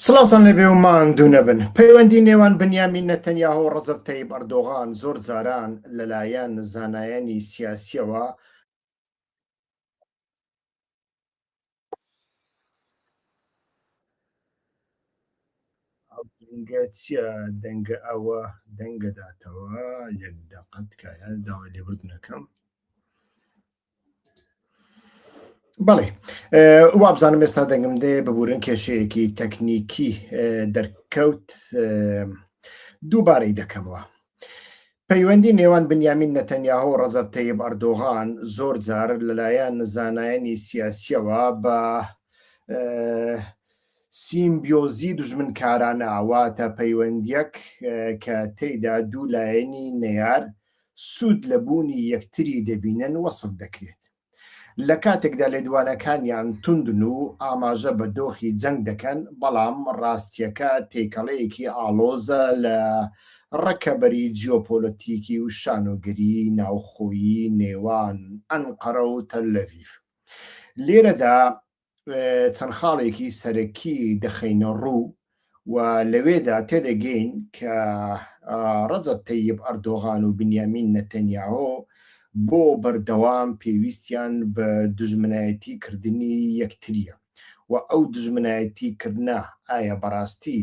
سڵاوتان لەبێ و ماندوو نەبن. پەیوەندی نێوان بنیامین نەتەنیاهو و ڕەجەب تەیب ئەردۆغان زۆر جاران لەلایەن زانایانی سیاسیەوە دەنگە چییە دەنگە ئەوە دەنگەداتەوە یەک دەقەت کایە داوای لێبوردنەکەم. بەڵێ وابزانم ئێستا دەنگم دێ ببوورن کێشەیەکی تەکنیکی دەرکەوت دووبارەی دەکەمەوە. پەیوەندی نێوان بنیامین نەتەنیاهو و ڕەجەب تەیب ئەردۆغان زۆر جار لەلایەن زانایانی سیاسیەوە بە سیمبیۆزی دوژمنکارانە واتە پەیوەندیەک کە تێیدا دوو لایەنی نەیار سوود لە بوونی یەکتری دەبینن وەسف دەکرێت. لە کاتێکدا لێدوانەکانیان توندن و ئاماژە بە دۆخی جەنگ دەکەن، بەڵام ڕاستیەکە تێکەڵەیەکی ئاڵۆزە لە ڕەکەبەری جیۆپۆلۆتیکی و شانۆگەری ناوخۆیی نێوان ئەنقەرە و تەلەڤیڤ. لێرەدا چەند خاڵێکی سەرەکی دەخەینە ڕوو و لەوێدا تێدەگەین کە ڕەجەب تەیب ئەردۆغان و بنیامین نەتەنیاهۆ بۆ بەردەوام پێویستیان بە دژمنایەتیکردنی یەکتریە و ئەو دژمنایەتیکردنە ئایا بەڕاستی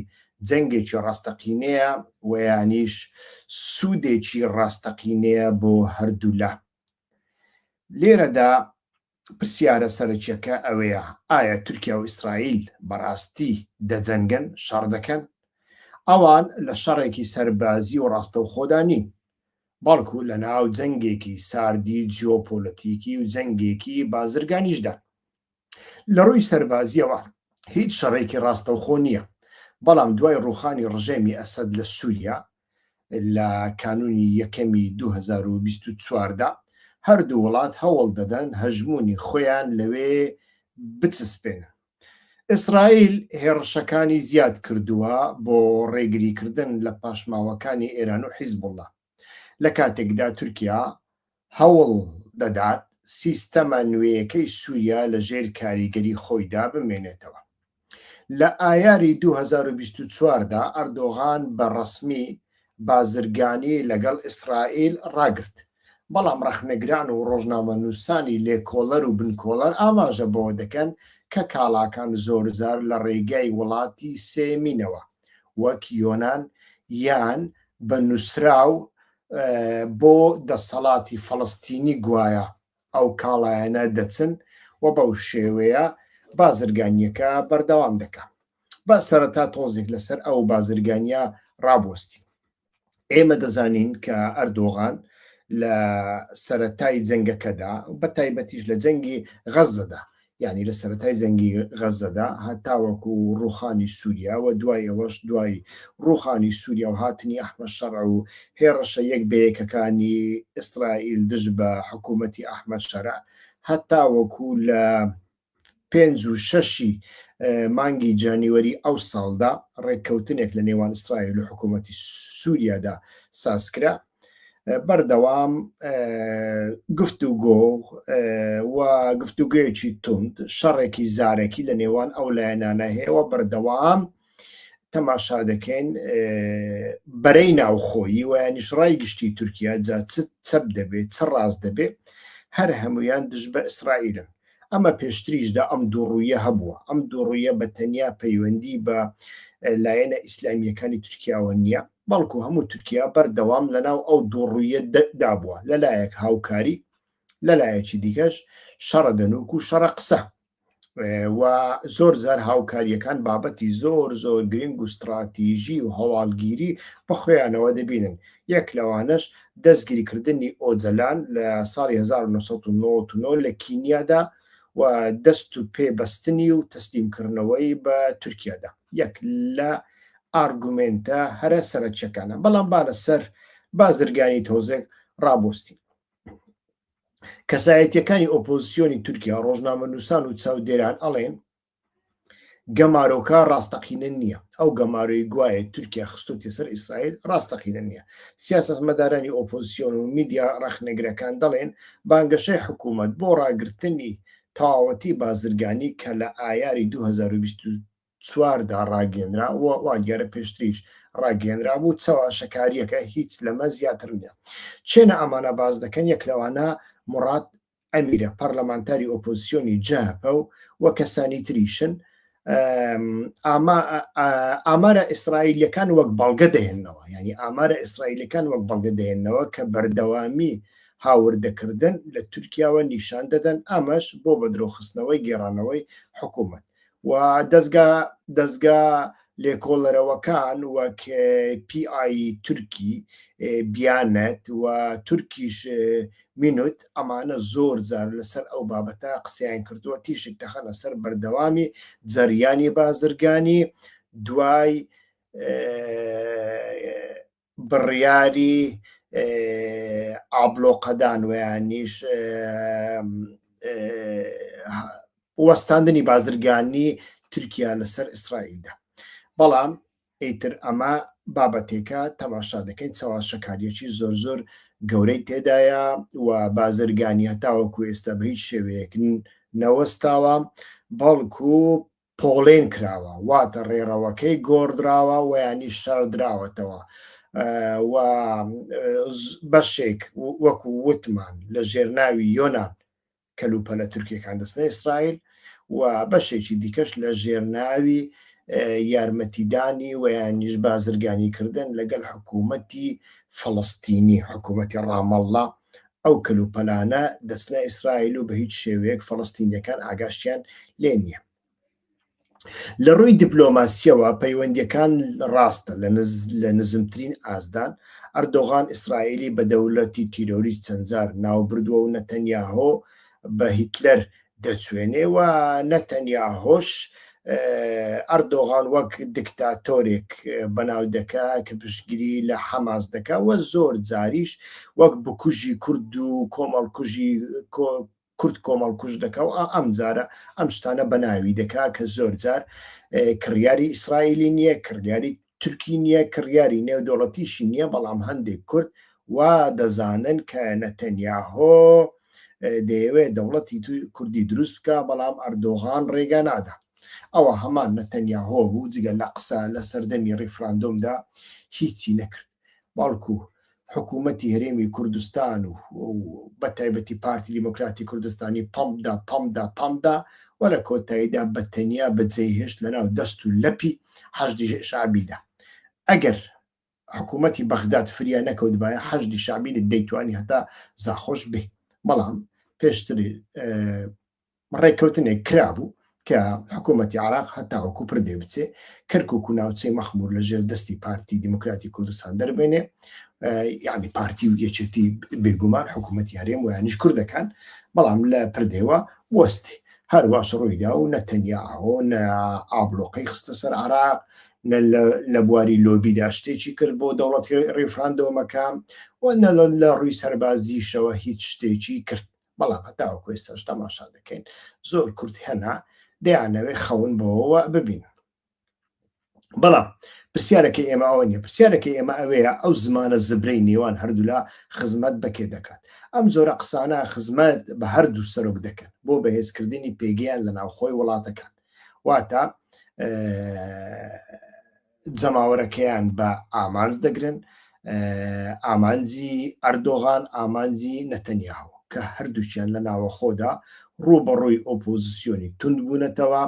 جەنگێکی ڕاستەقینەیە و یانیش سوودێکی ڕاستەقینەیە بۆ هەردوو لا. لێرەدا پرسیارە سەرەکیەکە ئەوەیە، ئایا تورکیا و ئیسرائیل بەڕاستی دەجەنگن، شەڕ دەکەن؟ ئەوان لە شەڕێکی سەربازی و ڕاستەوخۆدا نین، بەڵکو لە ناو جەنگێکی ساردی جیۆپۆلۆتیکی و جەنگێکی بازرگانیشدا. لە ڕووی سەربازیەوە هیچ شەڕێکی ڕاستەوخۆ نییە، بەڵام دوای ڕووخانی ڕژێمی ئەسەد لە سووریا لە کانونی یەکەمی 2024دا هەردوو وڵات هەوڵ دەدەن هەژمونی خۆیان لەوێ بچسپێنن. ئیسرائیل هێرشەکانی زیاد کردووە بۆ ڕێگریکردن لە پاشماوەکانی ئێران و حیزبوڵڵا، لە کاتێکدا تورکیا هەوڵ دەدات سیستەمە نوێیەکەی سووریا لە ژێر کاریگەری خۆیدا بمێنێتەوە. لە ئایاری 2024دا ئەردۆغان بە ڕەسمی بازرگانی لەگەڵ ئیسرائیل ڕاگرت، بەڵام ڕەخنەگران و ڕۆژنامەنووسانی لێکۆڵەر و بنکۆڵەر ئاماژە بەوە دەکەن کە کاڵاکان زۆرجار لە ڕێگای وڵاتی سێمینەوە وەک یۆنان یان بە نووسراو بۆ دەسەڵاتی فەڵەستینی گوایە ئەو کاڵایەنە دەچن و بەو شێوەیە بازرگانیەکە بەردەوام دەکات. بە سەرەتا تۆزێک لەسەر ئەو بازرگانیە ڕابوەستی. ئێمە دەزانین کە ئەردۆغان لە سەرەتای جەنگەکەدا بە تایبەتیش لە جەنگی غەزەدا، یعنی لە سەرەتای جەنگی غەزەدا هەتاوەکو ڕووخانی سووریا و دوای ئەوەش دوای ڕووخانی سووریا و هاتنی ئەحمەد شەڕع و هێرشە یەک بەیەکەکانی ئیسرائیل دژ بە حکوومەتی ئەحمەد شەرع هەتاوەکو لە 5 و 6 مانگی جانیوەری ئەو ساڵدا ڕێککەوتنێک لە نێوان ئیسرائیل و حکوومەتی سووریادا سازکرا، بەردەوام گفتوگۆ و گفتوگویەکی تند شەڕێکی زارێکی لە نێوان ئەو لایەنانە هەیەوە بەردەوام تەماشا دەکەین بەرەی ناوخۆیی و یانیش ڕای گشتی تورکیا جا چەپ دەبێت چ ڕاست دەبێت هەر هەمویان دژ بە ئیسرائیلن. ئەمە پێشتریشدا ئەم دووڕوویە هەبووە، ئەم دووڕوویە بە تەنیا پەیوەندی بە لایەنە ئیسلامیەکانی تورکیاوە نییە، بەڵکو هەموو تورکیا بەردەوام لەناو ئەو دووڕوویە دابووە، لەلایەک هاوکاری، لەلایەکی دیکەش شەڕە دەنووک و شەڕە قسە و زۆر جار هاوکاریەکان بابەتی زۆر زۆر گرنگ و استراتیژی و هەواڵگیری بە خۆیانەوە دەبینن. یەک لەوانش دەستگیریکردنی ئۆجەلان لە ساڵی 1999 لە کینیادا و دەست و پێبەستنی و تەسلیمکردنەوەی بە تورکیادا یەک لە ئارگومنتە هەرە سەرەکیەکانە. بەڵام با لەسەر بازرگانی تۆزێک ڕابۆستی. کەسایەتیەکانی ئۆپۆزیسیۆنی تورکیا ڕۆژنامەنووسان و چاودێران ئەڵێن گەمارۆکە ڕاستەقینە نییە، ئەو گەمارۆی گوایە تورکیا خستوتی سەر ئیسرائیل ڕاستەقینە نییە. سیاسەتمەدارانی ئۆپۆزیسیۆن و میدیا ڕەخنەگرەکان دەڵێن بانگەشەی حکوومەت بۆ ڕاگرتنی تەواوەتی بازرگانی کە لە ئایاری چواردا ڕاگەێنرا وا دیارە پێشتریش ڕاگەێنرا بوو چاوە شەکاریەکە هیچ لەمە زیاتر نییە. چێنە ئەمانە باز دەکەن یەک لەوانە مراد ئەمیرە پەرلەمانتاری ئۆپۆزیسیۆنی جاپە و کەسانی تریشن ئامارە ئیسرائیلەکان وەک بەڵگە دەهێننەوە، ینی ئامارە ئیسرائیلەکان وەک بەڵگە دەهێننەوە کە بەردەوامی هاوردەکردن لە تورکیاوە نیشان دەدەن، ئەمەش بۆ بە درۆخستنەوەی گێڕانەوەی حکوومەت و دەستگا لێکۆڵەرەوەکان وەک PI تورکی بیانەت و تورکیش مینوت ئەمانە زۆر جار لەسەر ئەو بابەتە قسەیان کردووە، تیشک دەخەنە سەر بەردەوامی جەریانی بازرگانی دوای بڕیاری ئابلۆقەدان ویانیش وەستاندنی بازرگانی تورکیا لەسەر ئیسرائیلدا. بەڵام ئیتر ئەمە بابەتێکە تەماشا دەکەین چاوە شەکاریەکی زۆر زۆر گەورەی تێدایە و بازرگانی هەتاوەکو ئێستا بە هیچ شێوەیەک نەوەستاوە، بەڵکو پۆڵێن کراوە، واتە ڕێڕەوەکەی گۆڕدراوە و ینی شاردراوەتەوە و بەشێک وەکو وتمان لە ژێرناوی یۆنان کەلوپە لە تورکیەکان دەستنە ئیسرائیل و بەشێکی دیکەش لە ژێرناوی یارمەتیدانی و یانیش بازرگانیکردن لەگەڵ حکوومەتی فەڵەستینی، حکوومەتی ڕامەڵڵا، ئەو کەلوپەلانە دەستنە ئیسرائیل و بە هیچ شێوەیەک فەڵەستینیەکان ئاگاشتیان لێ نییە. لە ڕووی دیپلۆماسیەوە پەیوەندیەکان ڕاستە لە نزمترین ئازدان ئەردۆغان ئیسرائیلی بە دەوڵەتی تیرۆریست چەندجار ناوبردووە و نەتەنیاهۆ بە هیتلەر دەچوێنێ و نەتەنیاهۆش ئەردۆغان وەک دیکتاتۆرێک بەناو دەکا کە پشتگیری لە حەماس دەکا و زۆر جاریش وەک بکوژی کورد و کۆمەڵکوژی کورد کۆمەڵکوژ دەکا و ئەم جارە ئەم شتانە بەناوی دەکا کە زۆر جار کڕیاری ئیسرائیلی نییە، کڕیاری تورکی نییە، کڕیاری نێودەوڵەتیشی نییە، بەڵام هەندێک کورد وا دەزانن کە نەتەنیاهۆ دەیەوێت دەوڵەتی کوردی دروست بکە، بەڵام ئەردۆغان ڕێگا نادا. ئەوە هەمان نەتەنیاهۆ بوو جگە لە قسە لە سەردەمی ڕیفراندۆمدا هیچی نەکرد، بەڵکو حکوومەتی هەرێمی کوردستان و بە تایبەتی پارتی دیموکراتی کوردستانی پەمدا و لە کۆتاییدا بەتەنیا بەجێهێشت لەناو دەست و لەپی حەشدی شعبیدا. ئەگەر حکوومەتی بەغداد فریا نەکەوت باە حەشدی شعبی دەیتوانی هەتا زاخۆش بێ، بەڵام پێشتری ڕێککەوتنێک کرابوو کە حکوومەتی عراق هەتاوەکو پردێ بچێ کەرکک و ناوچەی مەخمور لە ژێر دەستی پارتی دیموکراتی کوردستان دەربێنێ، یعنی پارتی و یەکێتی بێگومان حکوومەتی هەرێم و یانیش کوردەکان، بەڵام لە پردێوە وەستی هەرواش ڕوویدا و نەتەنیاهۆ ئابلۆقەی خستە سەر عراق، لە بواری لۆبیدا شتێکی کرد بۆ دەوڵەتی ڕیفراندۆمەکە و لە ڕووی سەربازیشەوە هیچ شتێکی کرد، بەڵام هەتاوەکو ئێستاش تەماشا دەکەین زۆر کورد هەنا دەیانەوێ خەون بەوەوە ببین. بەڵام پرسیارەکەی ئێمە ئەوە نیە، پرسیارەکەی ئێمە ئەوەیە ئەو زمانە زبرەی نێوان هەردوولا خزمەت بەکێ دەکات. ئەم جۆرە قسانە خزمەت بە هەردوو سەرۆک دەکەن بۆ بەهێزکردنی پێگەیان لە ناوخۆی وڵاتەکان، واتە جەماوەرەکەیان بە ئامانج دەگرن، ئامانجی ئەردۆغان، ئامانجی نەتەنیاهۆ کە هەردووچیان لە ناوەخۆدا ڕووبەڕووی ئۆپۆزیسیۆنی تند بوونەتەوە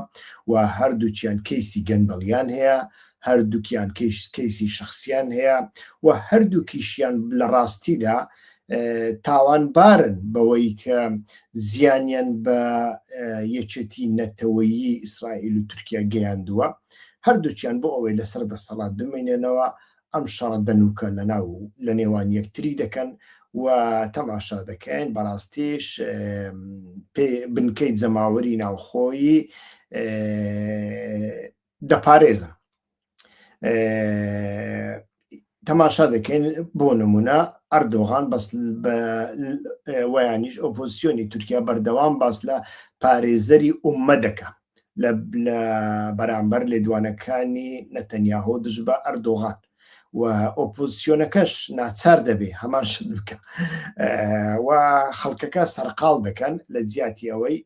و هەردووچیان کەیسی گەندەڵیان هەیە، هەردووکیان کەیسی شخصیان هەیە و هەردووکیشیان لە ڕاستیدا تاوانبارن بەوەی کە زیانیان بە یەکێتی نەتەوەیی ئیسرائیل و تورکیا گەیاندووە، هەردووچیان بۆ ئەوەی لەسەر دەسەڵات بمێنێنەوە ئەم شەڕە دەنوکە لە نێوان یەکتری دەکەن و تەماشا دەکەین بەڕاستیش بنکەی جەماوەری ناوخۆیی دەپارێزن. تەماشا دەکەین بۆ نمونە ئەردۆغان بەس ویانیش ئۆپۆزیسیۆنی تورکیا بەردەوام باس لە پارێزەری ئوممە دەکە لە بەرامبەر لێدوانەکانی نەتەنیاهۆ دژ بە ئەردۆغان و ئۆپۆزیسیۆنەکەش ناچار دەبێ هەمان شت بکە و خەڵکەکە سەرقاڵ دەکەن لە جیاتی ئەوەی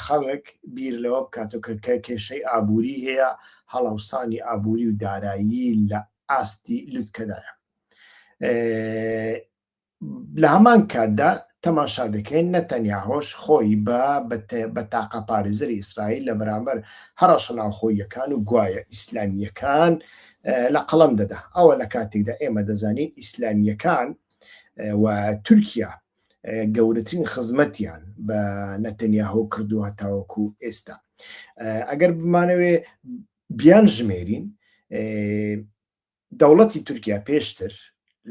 خەڵک بیر لەوە بکاتەوە کە کێشەی ئابووری هەیە، هەڵەوسانی ئابووری و دارایی لە ئاستی لوتکەدایە. لە هەمان کاتدا تەماشا دەکەین نەتەنیاهۆش خۆی بە تاقە پارێزەری ئیسرائیل لە بەرامبەر هەڕەشە ناوخۆییەکان و گوایە ئیسلامیەکان لە قەڵەم دەدا. ئەوە لە کاتێکدا ئێمە دەزانین ئیسلامیەکان و تورکیا گەورەترین خزمەتیان بە نەتەنیاهۆ کردووە تاوەکو ئێستا. ئەگەر بمانەوێ بیان ژمێرین، دەوڵەتی تورکیا پێشتر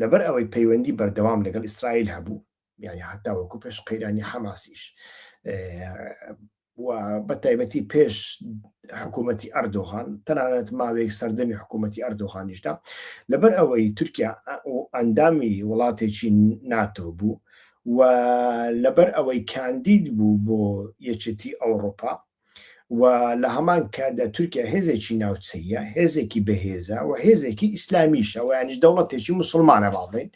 لەبەر ئەوەی پەیوەندی بەردەوام لەگەڵ ئیسرائیل هەبوو، یعنی هەتاوەکو پێش قەیرانی حەماسیش و بە تایبەتی پێش حکوومەتی ئەردۆغان، تەنانەت ماوەیەک سەردەمی حکوومەتی ئەردۆغانیشدا، لەبەر ئەوەی تورکیا ئەندامی وڵاتێکی ناتۆ بوو و لەبەر ئەوەی کاندید بوو بۆ یەکێتی ئەوڕۆپا، و لە هەمان کاتدا تورکیا هێزێکی ناوچەیە، هێزێکی بەهێزە و هێزێکی ئیسلامیشە و یانیش دەوڵەتێکی موسڵمانە باڵێن،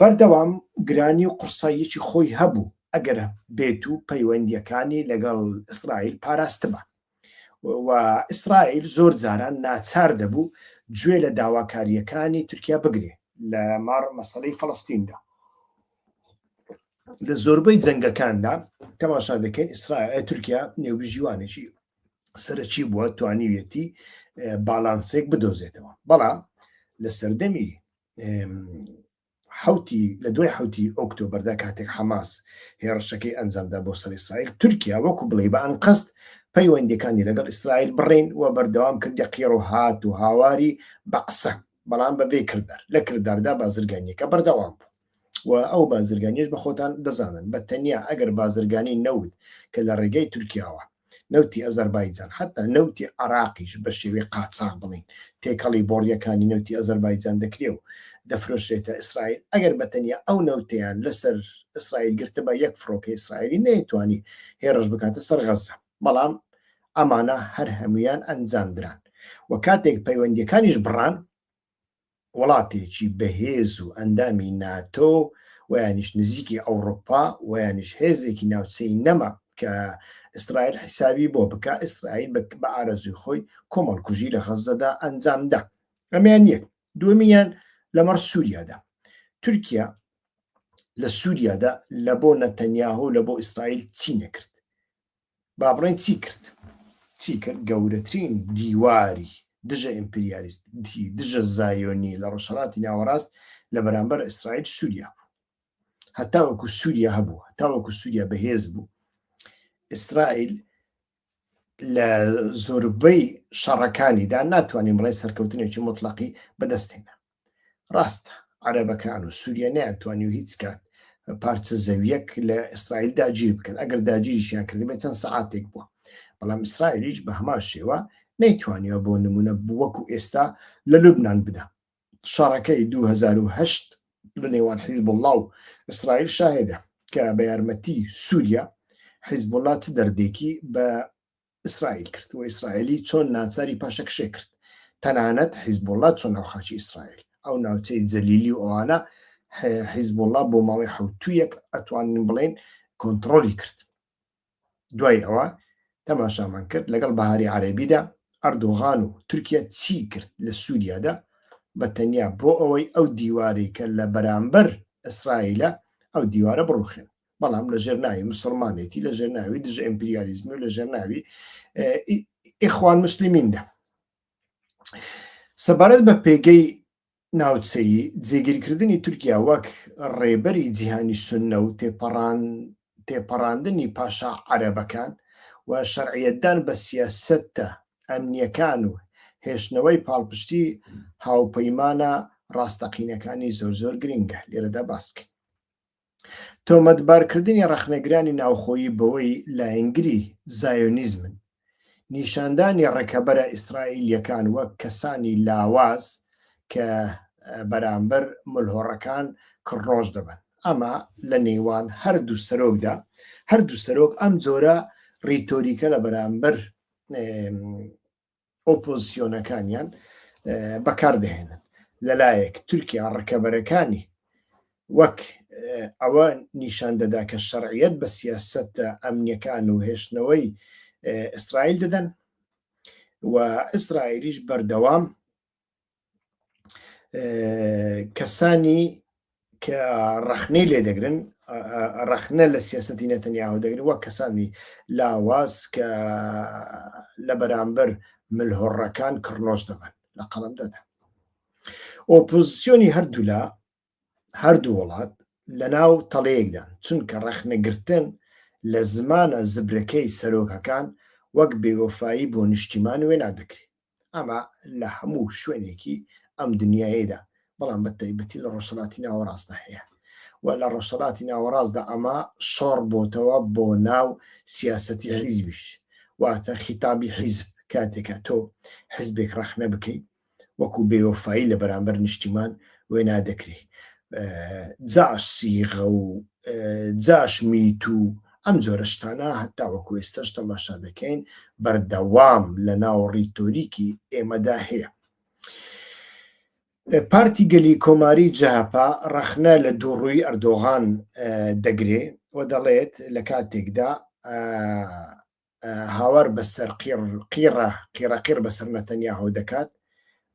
بەردەوام گرانی و قورساییەکی خۆی هەبوو ئەگەر بێت و پەیوەندیەکانی لەگەڵ ئیسرائیل پاراستبە. و ئیسرائیل زۆر جاران ناچار دەبوو گوێ لە داواکاریەکانی تورکیا بگرێ لە مەسەلەی فەڵەستیندا. لە زۆربەی جەنگەکاندا تەماشا دەکەین تورکیا نێوبژیوانێکی سەرەکی بووە توانیوێتی باڵانسێک بدۆزێتەوە. بەڵام لە سەردەمی لە دوای حوتی ئۆکتۆبەردا کاتێک حەماس هێرشەکەی ئەنجامدا بۆ سەر ئیسرائیل، تورکیا وەکو بڵێ بە ئەنقەست پەیوەندیەکانی لەگەڵ ئیسرائیل بڕین و بەردەوام کردی قیر و هات و هاواری بە قسە، بەڵام بەبێ کردار. لە کرداردا بازرگانیەکە بەردەوام بوو و ئەو بازرگانیش بە خۆتان دەزانن بە تەنیا ئەگەر بازرگانی نەوت کە لە ڕێگەی تورکیاوە، نەوتی ئەزەربایجان، حتا نەوتی عراقیش بە شێوەی قاچاق بڵین تێکەڵی بۆڕیەکانی نەوتی ئەزەربایجان دەکرێ و دەفرۆشرێتە ئیسرائیل، ئەگەر بە تەنیا ئەو نەوتیان لەسەر ئیسرائیل گرتە بە یەک فڕۆکە ئیسرائیلی نەیتوانی هێرش بکاتە سەر غەزە. بەڵام ئەمانە هەر هەمویان ئەنجامدران و کاتێک پەیوەندیەکانیش بڕان، وڵاتێکی بەهێز و ئەندامی ناتۆ و یانیش نزیکی ئەوڕۆپا و یانیش هێزێکی ناوچەی نەما کە ئیسرائیل حیسابی بۆ بکە، ئیسرائیل بە ئارەزوی خۆی کۆمەڵکوژی لە غەزەدا ئەنجامدا. ئەمیان یەک. دووەمیان لەمەڕ سووریادا، تورکیا لە سووریادا لە بۆ نەتەنیاهۆ لە بۆ ئیسرائیل چی نەکرد؟ با بڵێن چی کرد؟ گەورەترین دیواری دژە ئیمپریالیستی، دژە زایۆنی لە ڕۆژهەڵاتی ناوەڕاست لە بەرامبەر ئیسرائیل سووریا بوو. هەتاوەکو سووریا هەبوو، هەتاوەکو سووریا بەهێز بوو، ئیسرائیل لە زۆربەی شەڕەکانیدا ناتوانین بڵێ سەرکەوتنێکی مطلقی بەدەستێنە. ڕاستە عەرەبەکان و سووریا نەیانتوانی و هیچ کات پارچە زەویەک لە ئیسرائیل داگیر بکەن، ئەگەر داگیریشیان کردبێت چەند سەعاتێک بووە. بەڵام ئیسرائیلیش بە هەمان شێوە نەیتوانیەوە بۆ نمونە وەکو ئێستا لە لوبنان بدە. شەڕەکەی 2008 لە نێوان حیزبوڵڵا و ئیسرائیل شاهێدە کە بە یارمەتی سووریا حیزبوڵڵا چ دەردێکی بە ئیسرائیل کرد و ئیسرائیلی چۆن ناچاری پاشەکشێ کرد. تەنانەت حیزبوڵڵا چۆن ناوخاکی ئیسرائیل، ئەو ناوچەی جەلیلی و ئەوانە حیزبوڵڵا بۆ ماوەی حوتوویەک ئەتوانین بڵێن کۆنتڕۆلی کرد. دوای ئەوە تەماشامان کرد لەگەڵ بەهاری عەرەبیدا ئەردۆغان و تورکیا چی کرد لە سووریادا، بە تەنیا بۆ ئەوەی ئەو دیواری کە لە بەرامبەر ئیسرائیلە ئەو دیوارە بڕوخێن. بەڵام لە ژێرناوی موسڵمانێتی، لە ژێرناوی دژە ئیمپریالیزمی و لە ژێرناوی ئیخوان موسلیمیندا. سەبارەت بە پێگەی ناوچەیی، جێگیرکردنی تورکیا وەک ڕێبەری جیهانی سوننە و تێپەڕاندنی پاشا عەرەبەکان و شەرعیەتدان بە سیاسەتە ئەمنیەکان و هێشتنەوەی پاڵپشتی هاوپەیمانە ڕاستەقینەکانی زۆر گرنگە لێرەدا باس بکەین. تۆمەتبارکردنی ڕەخنەگرانی ناوخۆیی بەوەی لایەنگری زایۆنیزمن، نیشاندانی ڕێکەبەرە ئیسرائیلیەکان وەک کەسانی لاواز کە بەرامبەر ملهۆڕەکان کڕۆژ دەبن. ئەمە لە نێوان هەردوو سەرۆکدا، هەردوو سەرۆک ئەم جۆرە ڕیتۆریکە لە بەرامبەر ئۆپۆزیسیۆنەکانیان بەکاردەهێنن. لەلایەک تورکیا ڕێکەبەرەکانی وەک ئەوە نیشان دەدا کە شەرعیەت بە سیاسەتە ئەمنیەکان و هێشتنەوەی ئیسرائیل دەدەن و ئیسرائیلیش بەردەوام کەسانی کە ڕەخنەی لێ دەگرن ڕەخنە لە سیاسەتی نەتەنیاهو دەگرن وەک کەسانی لاواز کە لە بەرامبەر ملهۆڕەکان کڕنۆژ دەبن لە قەڵەمدەدا. ئۆپۆزیسیۆنی هەردوو وڵات لە ناو تەڵەیەکدان چونکە ڕەخنەگرتن لە زمانە زبرەکەی سەرۆکەکان وەک بێوەفایی بۆ نیشتیمان وێنا دەکرێت. ئەمە لە هەموو شوێنێکی ئەم دنیایەدا، بەڵام بە تایبەتی لە ڕۆژهەڵاتی ناوەڕاستدا هەیە و لە ڕۆژهەڵاتی ناوەڕاستدا ئەمە شۆڕ بۆتەوە بۆ ناو سیاسەتی حیزبیش، واتە خیتابی حیزب. کاتێکە تۆ حیزبێک ڕەخنە بکەیت وەکو بێوەفایی لە بەرامبەر نیشتیمان وێنا دەکرێت. جاش سیغە و جاش میت و ئەم جۆرە شتانە هەتا وەکو ئێستاش تەماشا دەکەین بەردەوام لە ناو ڕیتۆریکی ئێمەدا هەیە. پارتی گەلی کۆماری جەهەپا ڕەخنە لە دووڕووی ئەردۆغان دەگرێ و دەڵێت لە کاتێکدا هاوار بەسەر قیڕەقیر بەسەر نەتەنیاهو دەکات،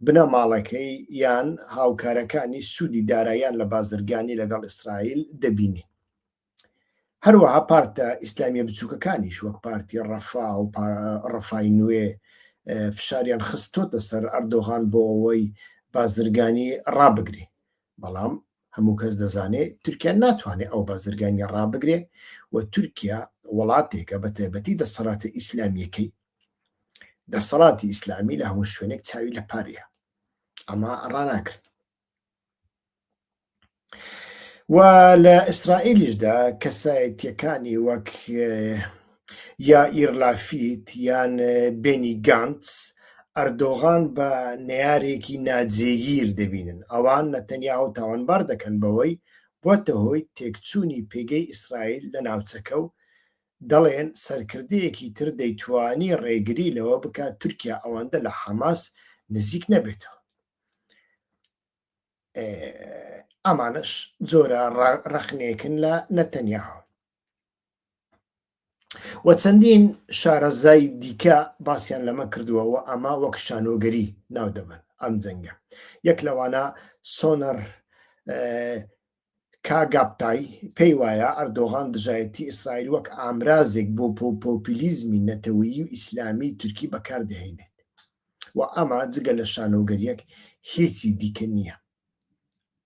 بنە ماڵەکەی یان هاوکارەکانی سوودی داراییان لە بازرگانی لەگەڵ ئیسرائیل دەبینی. هەروەها پارتە ئیسلامیە بچووکەکانیش وەک پارتی ڕەفا و ڕەفای نوێ فشاریان خستۆتە سەر ئەردۆغان بۆ ئەوەی بازرگانی ڕابگرێ، بەڵام هەموو کەس دەزانێت تورکیا ناتوانێت ئەو بازرگانی ڕابگرێ و تورکیا وڵاتێکە بە تایبەتی دەسەڵاتە ئیسلامیەکەی دەسەڵاتی ئیسلامی لە هەموو شوێنێک چاوی لە پارەیە، ئەمە ڕاناکرد. و لە ئیسرائیلیشدا کەسایەتیەکانی وەک یا ئیرلافیت یان بێنی گانتس ئەردۆغان بە نەیارێکی ناجێگیر دەبینن. ئەوان نەتەنیاهو تاوانبار دەکەن بەوەی بۆتە هۆی تێکچوونی پێگەی ئیسرائیل لە ناوچەکە و دەڵێن سەرکردەیەکی تر دەیتوانی ڕێگری لەوە بکات تورکیا ئەوەندە لە حەماس نزیک نەبێتەوە. ئەمانش جۆرە ڕەخنێکن لە نەتەنیاهو. و چەندین شارەزای دیکە باسییان لەمە کردووە و ئەمە وەک شانۆگەری ناو دەبن ئەم جەنگە. یەک لەوانە سۆنەر کاگاپتای پێی وایە ئەردۆغان دژایەتی ئیسرائیل وەک ئامرازێک بۆ پۆپولیزمی نەتەوەیی و ئیسلامی تورکی بەکاردەهێنێت و ئەمە جگە لە شانۆگەریەک هیچی دیکە نییە.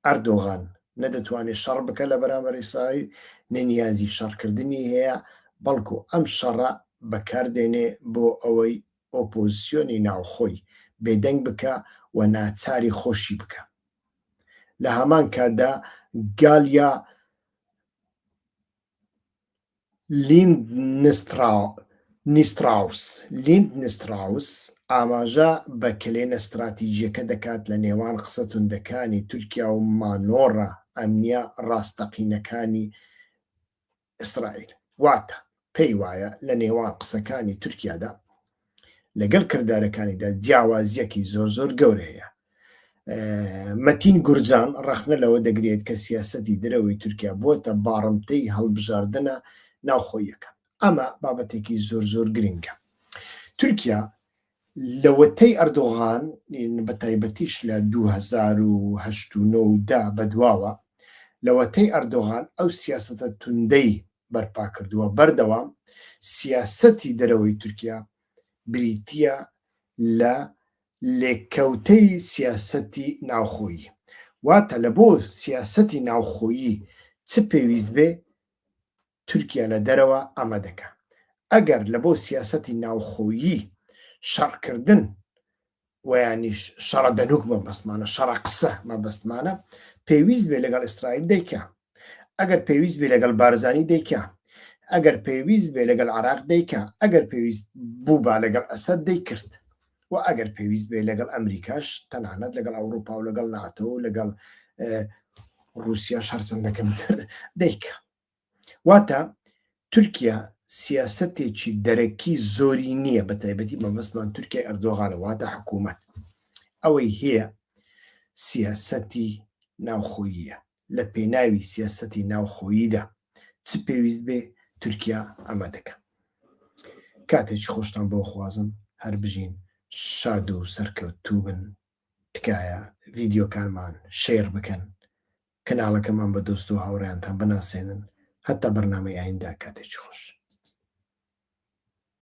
ئەردۆغان نەدەتوانێت شەڕ بکە لە بەرامبەر ئیسرائیل، نەنیازی شەڕکردنی هەیە، بەڵکو ئەم شەڕە بەکاردێنێ بۆ ئەوەی ئۆپۆزیسیۆنی ناوخۆی بێدەنگ بکە و ناچاری خۆشی بکە. لە هەمان کاتدا گالیا لیندنستراوس ئاماژە بە کلێنە استراتیژیەکە دەکات لە نێوان قسە توندەکانی تورکیا و مانۆڕە ئەمنیە ڕاستەقینەکانی ئیسرائیل. واتە پێی وایە لە نێوان قسەکانی تورکیادا لەگەڵ کردارەکانیدا جیاوازیەکی زۆر گەورە هەیە. مەتین گورجان ڕەخنە لەوە دەگرێت کە سیاسەتی دەرەوەی تورکیا بۆتە باڕمتەی هەڵبژاردنە ناوخۆیەکە. ئەمە بابەتێکی زۆر گرنگە. تورکیا لەوەتەی ئەردۆغان بە تایبەتیش لە 2008 بەدواوە لەوەتەی ئەردۆغان ئەو سیاسەتە توندەی بەرپا کردووە. بەردەوام سیاسەتی دەرەوەی تورکیا بریتیە لە لێککەوتەی سیاسەتی ناوخۆیی. واتە لە بۆ سیاسەتی ناوخۆیی چ پێویست بێ تورکیا لە دەرەوە ئەمە دەکە. ئەگەر لە بۆ سیاسەتی ناوخۆیی شەڕکردن ویانیش شەڕە دەنوک مەبەستمانە، شەڕە قسە مەبەستمانە، پێویست بێ لەگەڵ ئیسرائیل دەیکە. ئەگەر پێویست بێ لەگەڵ بارزانی دەیکە، ئەگەر پێویست بێ لەگەڵ عێراق دەیکە، ئەگەر پێویست بوو با لەگەڵ ئەسەد دەیکرد و ئەگەر پێویست بێ لەگەڵ ئەمریکاش تەنانەت لەگەڵ ئەوروپا و لەگەڵ ناتۆ و لەگەڵ رووسیاش هەرچەندەکەم دەیکە. واتە تورکیا سیاسەتێکی دەرەکی زۆری نییە، بە تایبەتی مەبەستمان تورکیای ئەردۆغانە، واتە حکوومەت ئەوەی هەیە سیاسەتی ناوخۆییە. لە پێناوی سیاسەتی ناوخۆییدا چ پێویست بێ تورکیا ئەمە دەکات. کاتێکی خۆشتان بۆ خوازم، هەر بژین شاد و سەرکەوتوو بن. تکایە ڤیدیۆکانمان شێر بکەن، کەناڵەکەمان بە دۆست و هاوڕێیانتان بناسێنن. هەتا بەرنامەی ئایندا، کاتێکی خۆش.